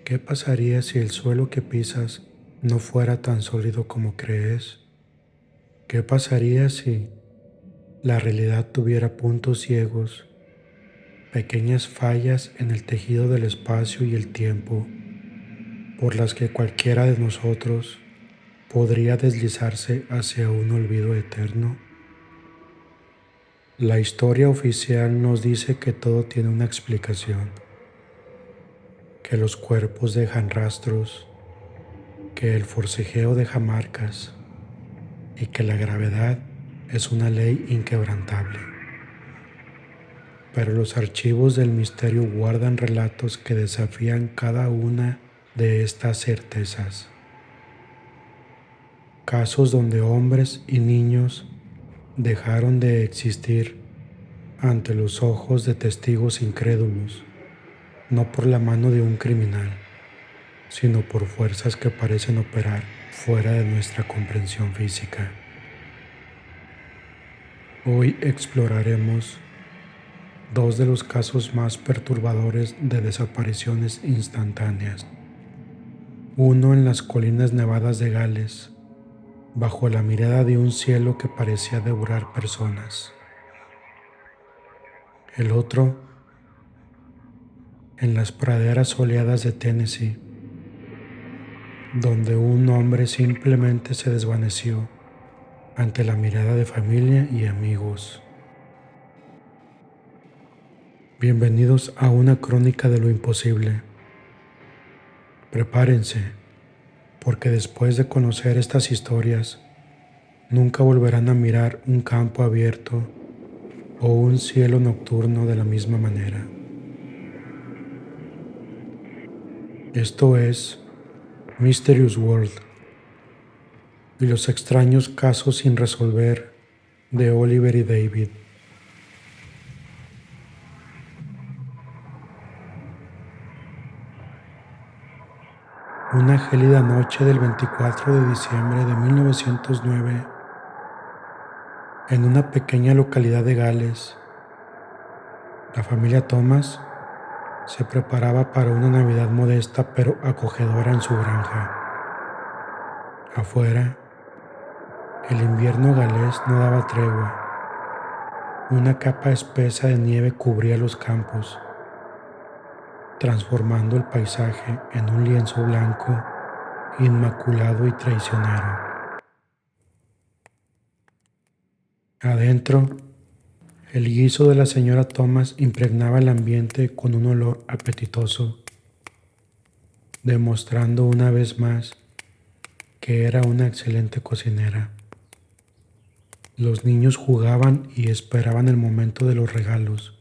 ¿Qué pasaría si el suelo que pisas no fuera tan sólido como crees? ¿Qué pasaría si la realidad tuviera puntos ciegos, pequeñas fallas en el tejido del espacio y el tiempo, por las que cualquiera de nosotros podría deslizarse hacia un olvido eterno? La historia oficial nos dice que todo tiene una explicación, que los cuerpos dejan rastros, que el forcejeo deja marcas y que la gravedad es una ley inquebrantable. Pero los archivos del misterio guardan relatos que desafían cada una de estas certezas. Casos donde hombres y niños dejaron de existir ante los ojos de testigos incrédulos, no por la mano de un criminal, sino por fuerzas que parecen operar fuera de nuestra comprensión física. Hoy exploraremos dos de los casos más perturbadores de desapariciones instantáneas. Uno en las colinas nevadas de Gales, bajo la mirada de un cielo que parecía devorar personas. El otro en las praderas soleadas de Tennessee, donde un hombre simplemente se desvaneció ante la mirada de familia y amigos. Bienvenidos a una crónica de lo imposible. Prepárense, porque después de conocer estas historias, nunca volverán a mirar un campo abierto o un cielo nocturno de la misma manera. Esto es Mysterious World y los extraños casos sin resolver de Oliver y David. Una gélida noche del 24 de diciembre de 1909, en una pequeña localidad de Gales, la familia Thomas se preparaba para una Navidad modesta pero acogedora en su granja. Afuera, el invierno galés no daba tregua. Una capa espesa de nieve cubría los campos, transformando el paisaje en un lienzo blanco, inmaculado y traicionero. Adentro, el guiso de la señora Thomas impregnaba el ambiente con un olor apetitoso, demostrando una vez más que era una excelente cocinera. Los niños jugaban y esperaban el momento de los regalos,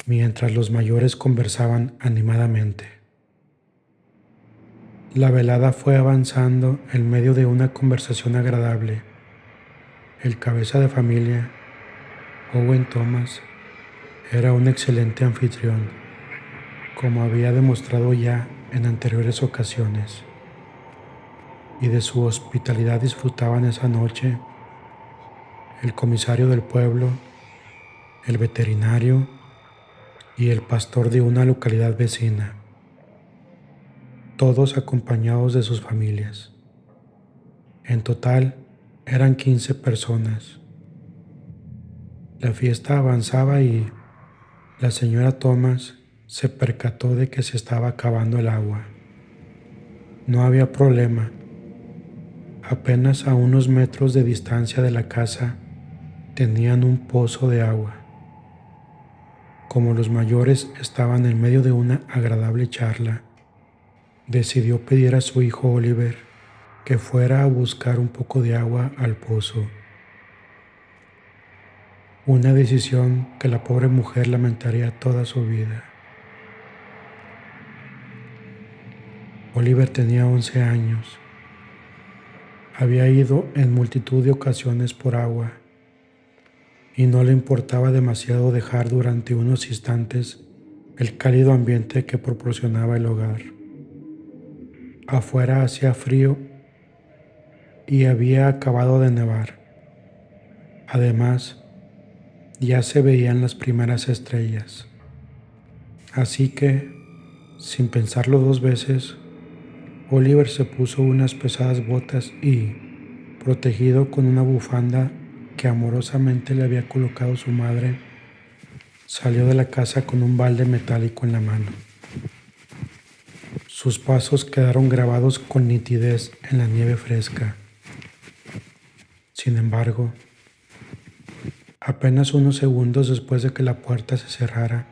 mientras los mayores conversaban animadamente. La velada fue avanzando en medio de una conversación agradable. El cabeza de familia, Owen Thomas, era un excelente anfitrión, como había demostrado ya en anteriores ocasiones, y de su hospitalidad disfrutaban esa noche el comisario del pueblo, el veterinario y el pastor de una localidad vecina, todos acompañados de sus familias. En total eran 15 personas. La fiesta avanzaba y la señora Thomas se percató de que se estaba acabando el agua. No había problema. Apenas a unos metros de distancia de la casa tenían un pozo de agua. Como los mayores estaban en medio de una agradable charla, decidió pedir a su hijo Oliver que fuera a buscar un poco de agua al pozo. Una decisión que la pobre mujer lamentaría toda su vida. Oliver tenía 11 años. Había ido en multitud de ocasiones por agua y no le importaba demasiado dejar durante unos instantes el cálido ambiente que proporcionaba el hogar. Afuera hacía frío y había acabado de nevar. Además, ya se veían las primeras estrellas. Así que Sin pensarlo dos veces, Oliver se puso unas pesadas botas y, protegido con una bufanda que amorosamente le había colocado su madre, salió de la casa con un balde metálico en la mano. Sus pasos quedaron grabados con nitidez en la nieve fresca. Sin embargo, apenas unos segundos después de que la puerta se cerrara,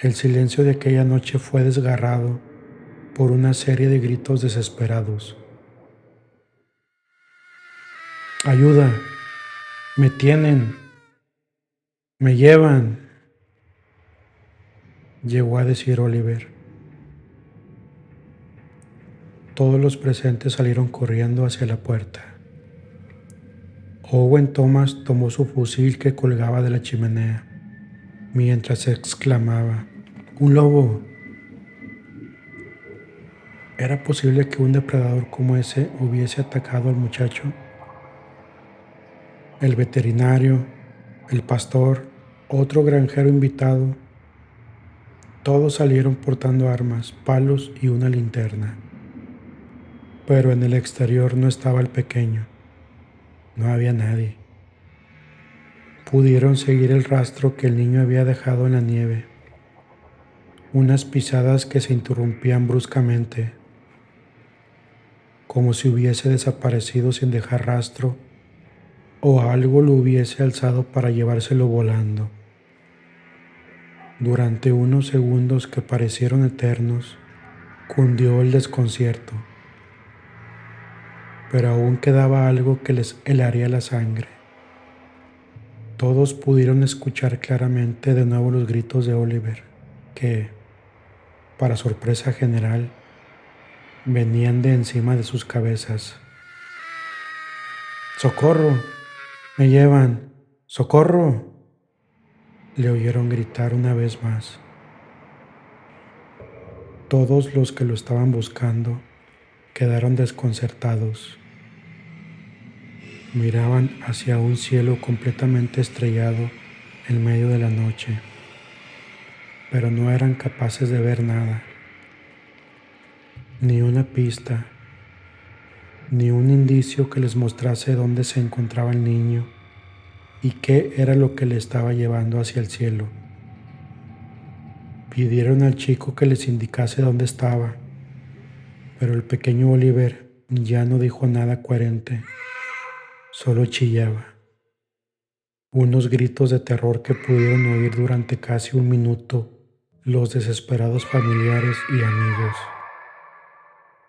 el silencio de aquella noche fue desgarrado por una serie de gritos desesperados. ¡Ayuda! ¡Me tienen! ¡Me llevan!, llegó a decir Oliver. Todos los presentes salieron corriendo hacia la puerta. Owen Thomas tomó su fusil que colgaba de la chimenea, mientras exclamaba: ¡Un lobo! ¿Era posible que un depredador como ese hubiese atacado al muchacho? El veterinario, el pastor, otro granjero invitado, todos salieron portando armas, palos y una linterna. Pero en el exterior no estaba el pequeño. No había nadie. Pudieron seguir el rastro que el niño había dejado en la nieve. Unas pisadas que se interrumpían bruscamente, como si hubiese desaparecido sin dejar rastro o algo lo hubiese alzado para llevárselo volando. Durante unos segundos que parecieron eternos, cundió el desconcierto, pero aún quedaba algo que les helaría la sangre. Todos pudieron escuchar claramente de nuevo los gritos de Oliver, que, para sorpresa general, venían de encima de sus cabezas. ¡Socorro! ¡Me llevan! ¡Socorro!, le oyeron gritar una vez más. Todos los que lo estaban buscando quedaron desconcertados. Miraban hacia un cielo completamente estrellado en medio de la noche, pero no eran capaces de ver nada, ni una pista, ni un indicio que les mostrase dónde se encontraba el niño y qué era lo que le estaba llevando hacia el cielo. Pidieron al chico que les indicase dónde estaba, pero el pequeño Oliver ya no dijo nada coherente, solo chillaba. Unos gritos de terror que pudieron oír durante casi un minuto los desesperados familiares y amigos.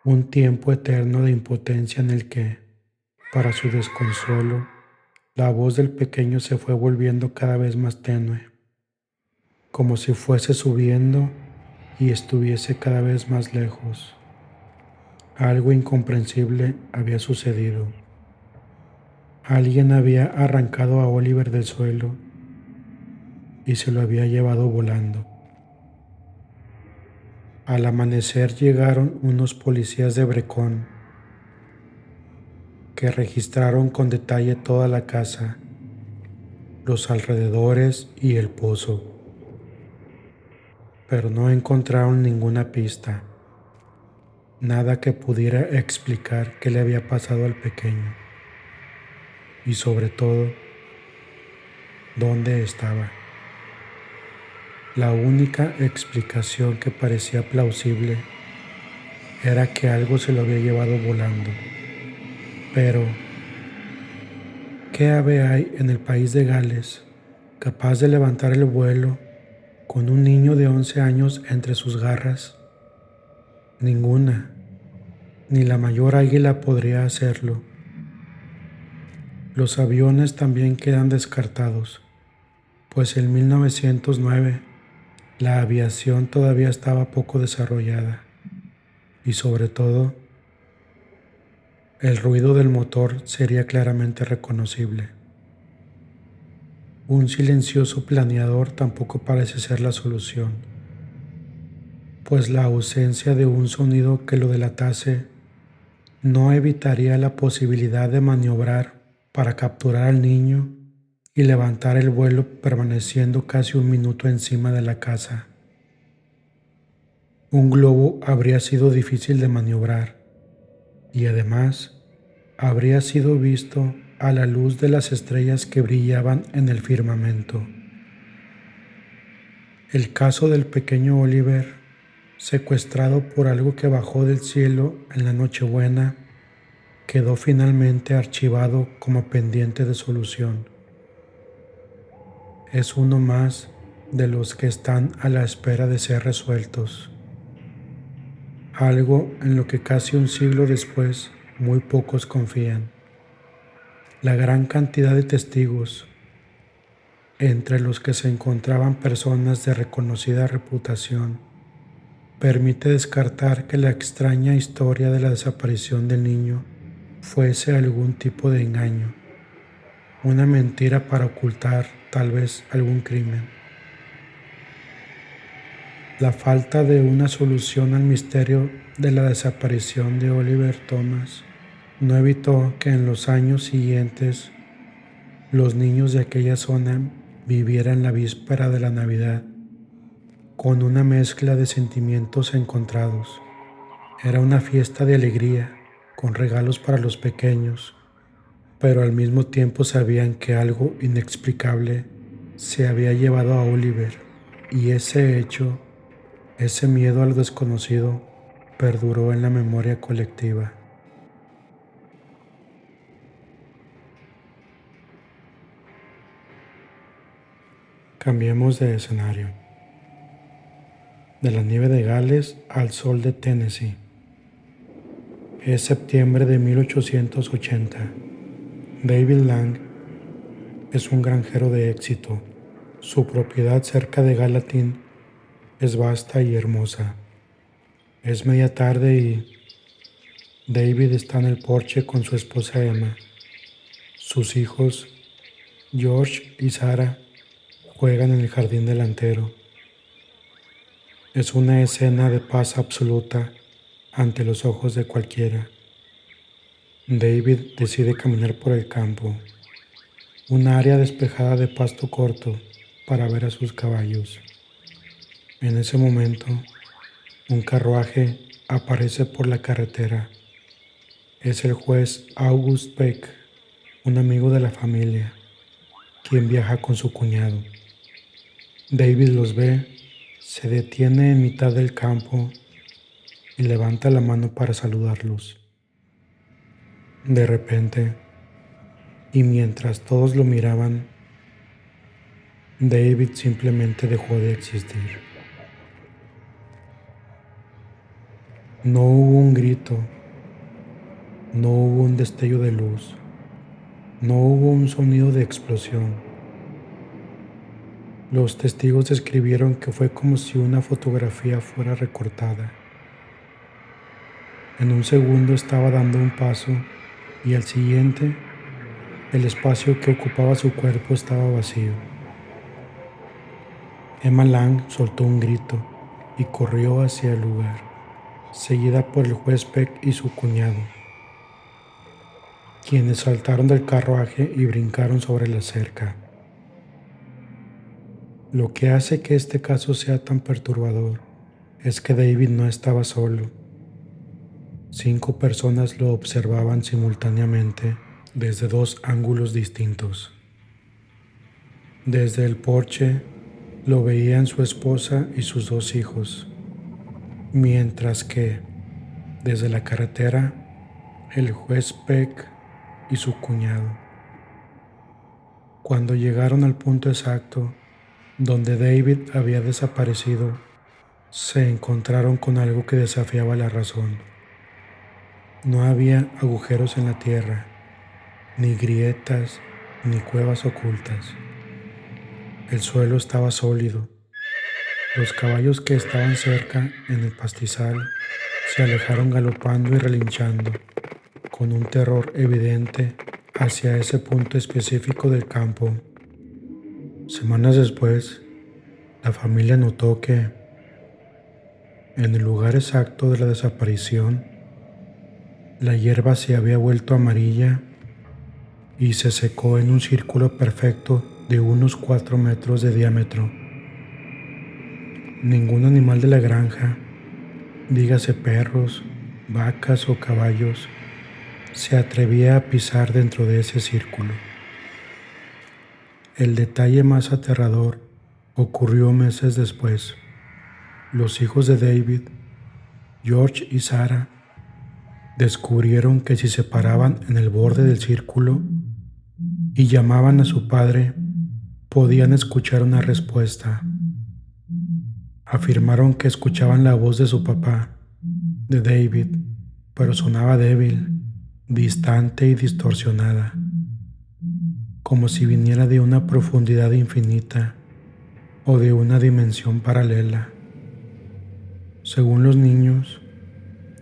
Un tiempo eterno de impotencia en el que, para su desconsuelo, la voz del pequeño se fue volviendo cada vez más tenue, como si fuese subiendo y estuviese cada vez más lejos. Algo incomprensible había sucedido. Alguien había arrancado a Oliver del suelo y se lo había llevado volando. Al amanecer llegaron unos policías de Brecon que registraron con detalle toda la casa, los alrededores y el pozo, pero no encontraron ninguna pista, nada que pudiera explicar qué le había pasado al pequeño y, sobre todo, dónde estaba. La única explicación que parecía plausible era que algo se lo había llevado volando. Pero, ¿qué ave hay en el país de Gales capaz de levantar el vuelo con un niño de 11 años entre sus garras? Ninguna, ni la mayor águila podría hacerlo. Los aviones también quedan descartados, pues en 1909 la aviación todavía estaba poco desarrollada y, sobre todo, el ruido del motor sería claramente reconocible. Un silencioso planeador tampoco parece ser la solución, pues la ausencia de un sonido que lo delatase no evitaría la posibilidad de maniobrar para capturar al niño y levantar el vuelo permaneciendo casi un minuto encima de la casa. Un globo habría sido difícil de maniobrar y además habría sido visto a la luz de las estrellas que brillaban en el firmamento. El caso del pequeño Oliver, secuestrado por algo que bajó del cielo en la Nochebuena, quedó finalmente archivado como pendiente de solución. Es uno más de los que están a la espera de ser resueltos. Algo en lo que casi un siglo después muy pocos confían. La gran cantidad de testigos, entre los que se encontraban personas de reconocida reputación, permite descartar que la extraña historia de la desaparición del niño fuese algún tipo de engaño, una mentira para ocultar tal vez algún crimen. La falta de una solución al misterio de la desaparición de Oliver Thomas no evitó que en los años siguientes los niños de aquella zona vivieran la víspera de la Navidad con una mezcla de sentimientos encontrados. Era una fiesta de alegría, con regalos para los pequeños, pero al mismo tiempo sabían que algo inexplicable se había llevado a Oliver, y ese hecho, ese miedo a lo desconocido, perduró en la memoria colectiva. Cambiemos de escenario. De la nieve de Gales al sol de Tennessee. Es septiembre de 1880. David Lang es un granjero de éxito. Su propiedad cerca de Gallatin es vasta y hermosa. Es media tarde y David está en el porche con su esposa Emma. Sus hijos, George y Sarah, juegan en el jardín delantero. Es una escena de paz absoluta ante los ojos de cualquiera. David decide caminar por el campo, un área despejada de pasto corto, para ver a sus caballos. En ese momento, un carruaje aparece por la carretera. Es el juez August Peck, un amigo de la familia, quien viaja con su cuñado. David los ve, se detiene en mitad del campo y levanta la mano para saludarlos. De repente, y mientras todos lo miraban, David simplemente dejó de existir. No hubo un grito, no hubo un destello de luz, no hubo un sonido de explosión. Los testigos describieron que fue como si una fotografía fuera recortada. En un segundo estaba dando un paso y al siguiente, el espacio que ocupaba su cuerpo estaba vacío. Emma Lang soltó un grito y corrió hacia el lugar, seguida por el juez Peck y su cuñado, quienes saltaron del carruaje y brincaron sobre la cerca. Lo que hace que este caso sea tan perturbador es que David no estaba solo. 5 personas lo observaban simultáneamente desde 2 ángulos distintos. Desde el porche lo veían su esposa y sus 2 hijos, mientras que, desde la carretera, el juez Peck y su cuñado. Cuando llegaron al punto exacto donde David había desaparecido, se encontraron con algo que desafiaba la razón. No había agujeros en la tierra, ni grietas, ni cuevas ocultas. El suelo estaba sólido. Los caballos que estaban cerca en el pastizal se alejaron galopando y relinchando, con un terror evidente hacia ese punto específico del campo. Semanas después, la familia notó que, en el lugar exacto de la desaparición, la hierba se había vuelto amarilla y se secó en un círculo perfecto de unos 4 metros de diámetro. Ningún animal de la granja, dígase perros, vacas o caballos, se atrevía a pisar dentro de ese círculo. El detalle más aterrador ocurrió meses después. Los hijos de David, George y Sarah, descubrieron que si se paraban en el borde del círculo y llamaban a su padre, podían escuchar una respuesta. Afirmaron que escuchaban la voz de su papá, de David, pero sonaba débil, distante y distorsionada, como si viniera de una profundidad infinita o de una dimensión paralela. Según los niños,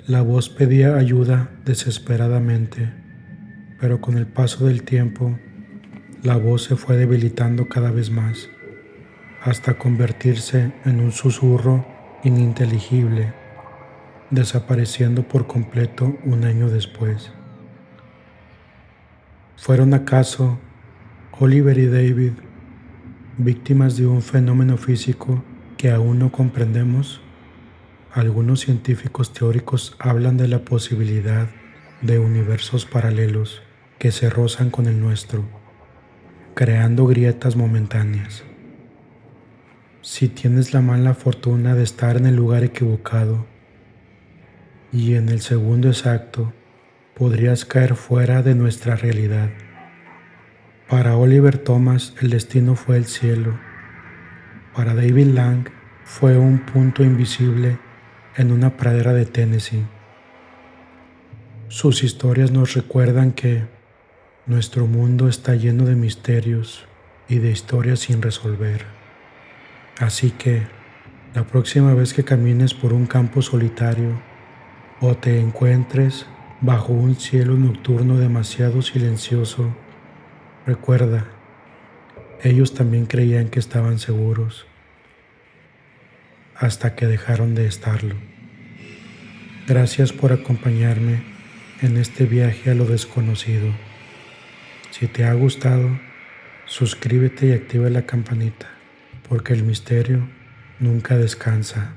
la voz pedía ayuda desesperadamente, pero con el paso del tiempo, la voz se fue debilitando cada vez más, hasta convertirse en un susurro ininteligible, desapareciendo por completo un año después. ¿Fueron acaso Oliver y David víctimas de un fenómeno físico que aún no comprendemos? Algunos científicos teóricos hablan de la posibilidad de universos paralelos que se rozan con el nuestro, creando grietas momentáneas. Si tienes la mala fortuna de estar en el lugar equivocado y en el segundo exacto, podrías caer fuera de nuestra realidad. Para Oliver Thomas, el destino fue el cielo. Para David Lang, fue un punto invisible en una pradera de Tennessee. Sus historias nos recuerdan que nuestro mundo está lleno de misterios y de historias sin resolver. Así que, la próxima vez que camines por un campo solitario o te encuentres bajo un cielo nocturno demasiado silencioso, recuerda, ellos también creían que estaban seguros, hasta que dejaron de estarlo. Gracias por acompañarme en este viaje a lo desconocido. Si te ha gustado, suscríbete y activa la campanita, porque el misterio nunca descansa.